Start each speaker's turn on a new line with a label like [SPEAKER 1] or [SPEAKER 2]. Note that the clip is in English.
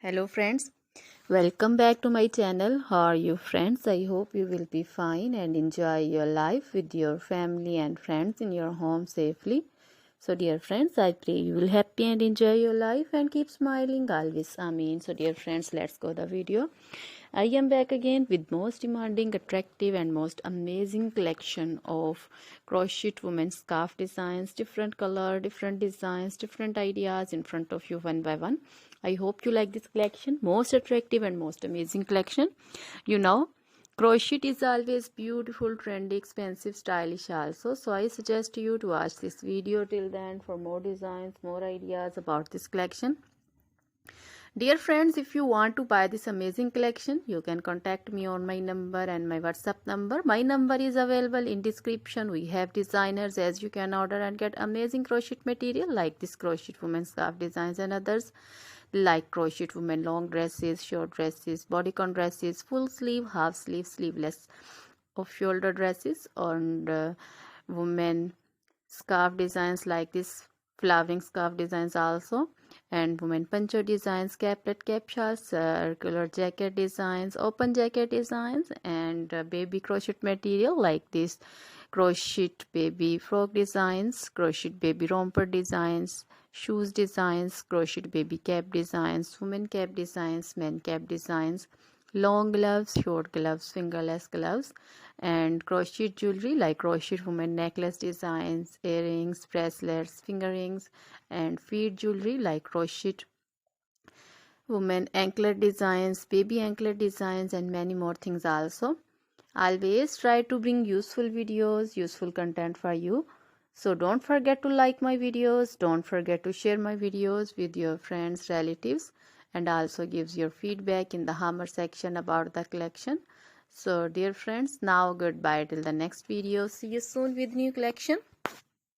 [SPEAKER 1] Hello friends, welcome back to my channel. How are you friends? I hope you will be fine and enjoy your life with your family and friends in your home safely. So dear friends, I pray you will happy and enjoy your life and keep smiling always. Amen. So dear friends, let's go the video. I am back again with most demanding, attractive and most amazing collection of crochet women's scarf designs, different color, different designs, different ideas in front of you one by one. I hope you like this collection, most attractive and most amazing collection. You know, crochet is always beautiful, trendy, expensive, stylish also. So I suggest you to watch this video till the end for more designs, more ideas about this collection. Dear friends, if you want to buy this amazing collection, you can contact me on my number and my WhatsApp number. My number is available in description. We have designers as you can order and get amazing crochet material like this crochet women scarf designs and others like crochet women long dresses, short dresses, bodycon dresses, full sleeve, half sleeve, sleeveless, off shoulder dresses, and women scarf designs like this flowering scarf designs also, and women poncho designs, caplet, cap shawls, circular jacket designs, open jacket designs, and baby crochet material like this crochet baby frock designs, crochet baby romper designs, shoes designs, crochet baby cap designs, women cap designs, men cap designs, long gloves, short gloves, fingerless gloves, and crochet jewelry like crochet women necklace designs, earrings, bracelets, finger rings, and feet jewelry like crochet women anklet designs, baby anklet designs, and many more things also. Always try to bring useful videos, useful content for you. So don't forget to like my videos, don't forget to share my videos with your friends, relatives, and also gives your feedback in the hammer section about the collection. So dear friends, now goodbye till the next video. See you soon with new collection.